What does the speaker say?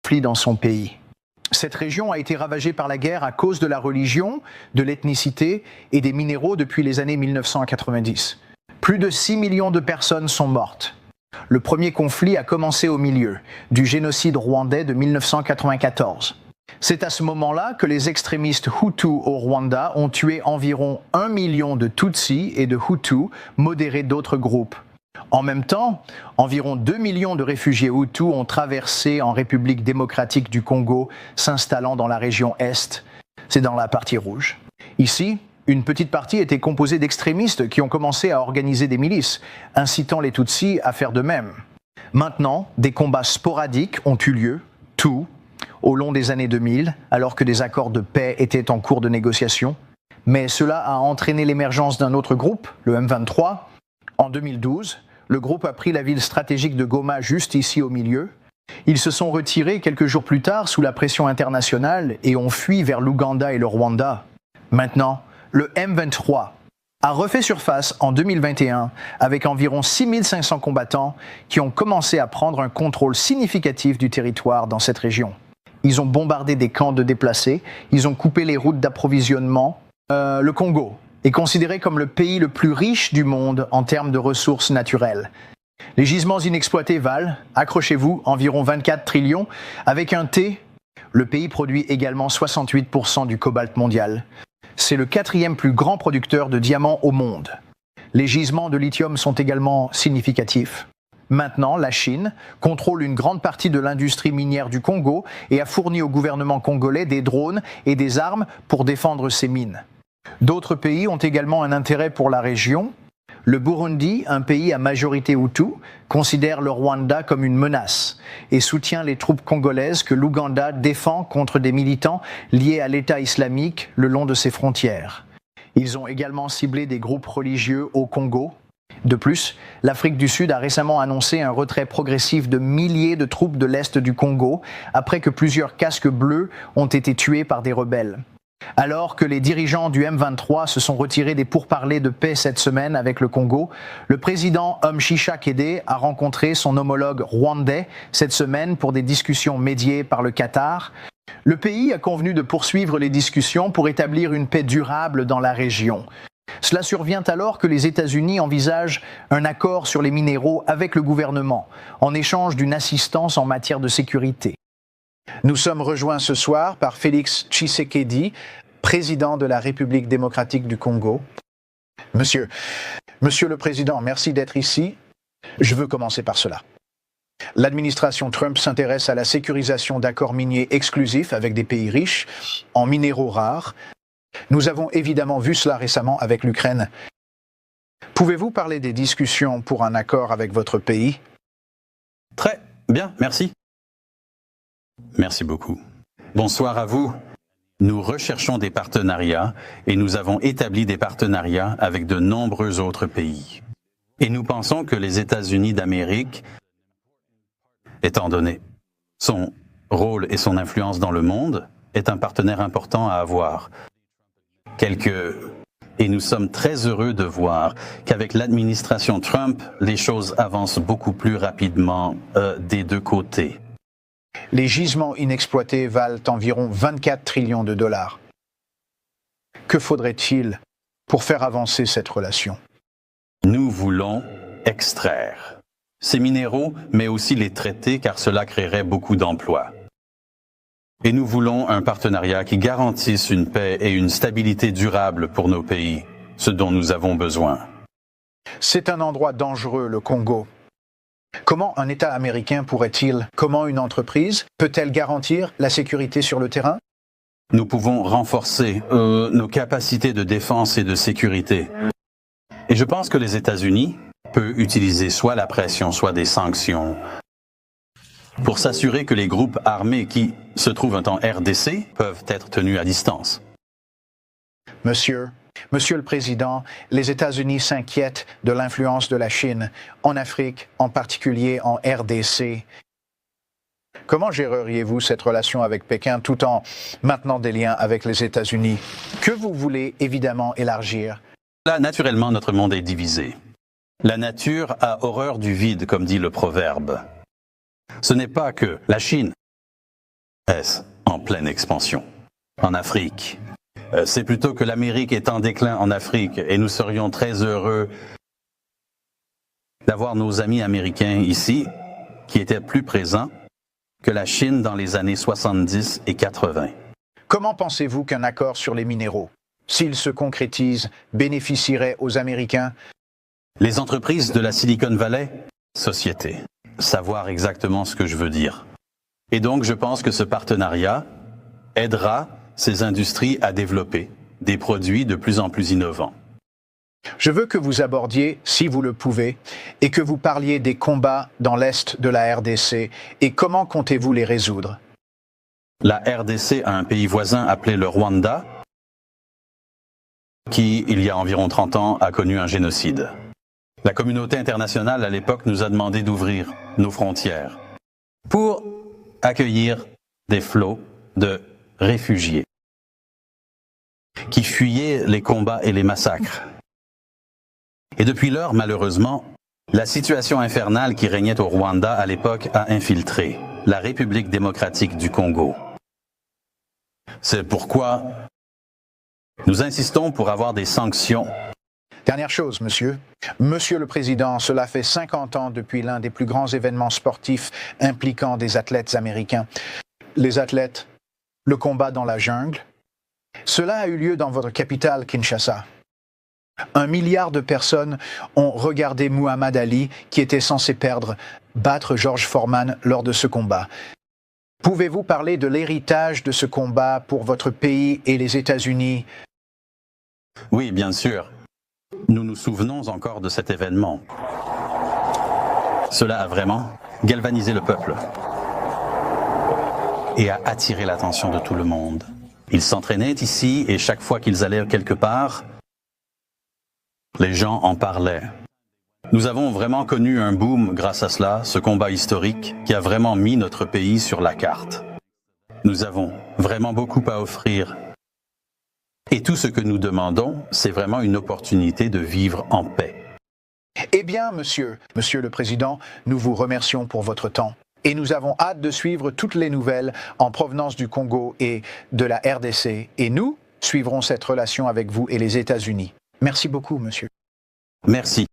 conflits dans son pays. Cette région a été ravagée par la guerre à cause de la religion, de l'ethnicité et des minéraux depuis les années 1990. Plus de 6 millions de personnes sont mortes. Le premier conflit a commencé au milieu du génocide rwandais de 1994. C'est à ce moment-là que les extrémistes Hutus au Rwanda ont tué environ 1 million de Tutsis et de Hutus, modérés d'autres groupes. En même temps, environ 2 millions de réfugiés Hutus ont traversé en République démocratique du Congo, s'installant dans la région Est. C'est dans la partie rouge. Ici, une petite partie était composée d'extrémistes qui ont commencé à organiser des milices, incitant les Tutsis à faire de même. Maintenant, des combats sporadiques ont eu lieu, tout, au long des années 2000, alors que des accords de paix étaient en cours de négociation. Mais cela a entraîné l'émergence d'un autre groupe, le M23. En 2012, le groupe a pris la ville stratégique de Goma juste ici au milieu. Ils se sont retirés quelques jours plus tard sous la pression internationale et ont fui vers l'Ouganda et le Rwanda. Maintenant, le M23 a refait surface en 2021 avec environ 6500 combattants qui ont commencé à prendre un contrôle significatif du territoire dans cette région. Ils ont bombardé des camps de déplacés, ils ont coupé les routes d'approvisionnement. Le Congo est considéré comme le pays le plus riche du monde en termes de ressources naturelles. Les gisements inexploités valent, accrochez-vous, environ 24 trillions. Avec un T, le pays produit également 68% du cobalt mondial. C'est le 4e plus grand producteur de diamants au monde. Les gisements de lithium sont également significatifs. Maintenant, la Chine contrôle une grande partie de l'industrie minière du Congo et a fourni au gouvernement congolais des drones et des armes pour défendre ses mines. D'autres pays ont également un intérêt pour la région. Le Burundi, un pays à majorité Hutu, considère le Rwanda comme une menace et soutient les troupes congolaises que l'Ouganda défend contre des militants liés à l'État islamique le long de ses frontières. Ils ont également ciblé des groupes religieux au Congo. De plus, l'Afrique du Sud a récemment annoncé un retrait progressif de milliers de troupes de l'Est du Congo après que plusieurs casques bleus ont été tués par des rebelles. Alors que les dirigeants du M23 se sont retirés des pourparlers de paix cette semaine avec le Congo, le président Tshisekedi a rencontré son homologue rwandais cette semaine pour des discussions médiées par le Qatar. Le pays a convenu de poursuivre les discussions pour établir une paix durable dans la région. Cela survient alors que les États-Unis envisagent un accord sur les minéraux avec le gouvernement, en échange d'une assistance en matière de sécurité. Nous sommes rejoints ce soir par Félix Tshisekedi, président de la République démocratique du Congo. Monsieur le Président, merci d'être ici. Je veux commencer par cela. L'administration Trump s'intéresse à la sécurisation d'accords miniers exclusifs avec des pays riches en minéraux rares. Nous avons évidemment vu cela récemment avec l'Ukraine. Pouvez-vous parler des discussions pour un accord avec votre pays? Très bien, merci. Merci beaucoup. Bonsoir à vous. Nous recherchons des partenariats et nous avons établi des partenariats avec de nombreux autres pays. Et nous pensons que les États-Unis d'Amérique, étant donné son rôle et son influence dans le monde, est un partenaire important à avoir. Et nous sommes très heureux de voir qu'avec l'administration Trump, les choses avancent beaucoup plus rapidement des deux côtés. Les gisements inexploités valent environ 24 trillions de dollars. Que faudrait-il pour faire avancer cette relation? Nous voulons extraire ces minéraux, mais aussi les traiter, car cela créerait beaucoup d'emplois. Et nous voulons un partenariat qui garantisse une paix et une stabilité durable pour nos pays, ce dont nous avons besoin. C'est un endroit dangereux, le Congo. Comment un État américain comment une entreprise peut-elle garantir la sécurité sur le terrain? Nous pouvons renforcer nos capacités de défense et de sécurité. Et je pense que les États-Unis peuvent utiliser soit la pression, soit des sanctions pour s'assurer que les groupes armés qui se trouvent en RDC peuvent être tenus à distance. Monsieur le Président, les États-Unis s'inquiètent de l'influence de la Chine en Afrique, en particulier en RDC. Comment géreriez-vous cette relation avec Pékin tout en maintenant des liens avec les États-Unis, que vous voulez évidemment élargir? Là, naturellement, notre monde est divisé. La nature a horreur du vide, comme dit le proverbe. Ce n'est pas que la Chine est en pleine expansion. En Afrique. C'est plutôt que l'Amérique est en déclin en Afrique et nous serions très heureux d'avoir nos amis américains ici qui étaient plus présents que la Chine dans les années 70 et 80. Comment pensez-vous qu'un accord sur les minéraux, s'il se concrétise, bénéficierait aux Américains? Les entreprises de la Silicon Valley, société, savoir exactement ce que je veux dire. Et donc, je pense que ce partenariat aidera ces industries à développer des produits de plus en plus innovants. Je veux que vous abordiez, si vous le pouvez, et que vous parliez des combats dans l'Est de la RDC et comment comptez-vous les résoudre? La RDC a un pays voisin appelé le Rwanda, qui, il y a environ 30 ans, a connu un génocide. La communauté internationale, à l'époque, nous a demandé d'ouvrir nos frontières pour accueillir des flots de réfugiés qui fuyaient les combats et les massacres. Et depuis lors, malheureusement, la situation infernale qui régnait au Rwanda à l'époque a infiltré la République démocratique du Congo. C'est pourquoi nous insistons pour avoir des sanctions. Dernière chose, monsieur. Monsieur le Président, cela fait 50 ans depuis l'un des plus grands événements sportifs impliquant des athlètes américains. Les athlètes, le combat dans la jungle. Cela a eu lieu dans votre capitale, Kinshasa. 1 milliard de personnes ont regardé Muhammad Ali, qui était censé battre George Foreman lors de ce combat. Pouvez-vous parler de l'héritage de ce combat pour votre pays et les États-Unis? Oui, bien sûr. Nous nous souvenons encore de cet événement. Cela a vraiment galvanisé le peuple et a attiré l'attention de tout le monde. Ils s'entraînaient ici et chaque fois qu'ils allaient quelque part, les gens en parlaient. Nous avons vraiment connu un boom grâce à cela, ce combat historique qui a vraiment mis notre pays sur la carte. Nous avons vraiment beaucoup à offrir. Et tout ce que nous demandons, c'est vraiment une opportunité de vivre en paix. Eh bien, Monsieur le Président, nous vous remercions pour votre temps. Et nous avons hâte de suivre toutes les nouvelles en provenance du Congo et de la RDC. Et nous suivrons cette relation avec vous et les États-Unis. Merci beaucoup, monsieur. Merci.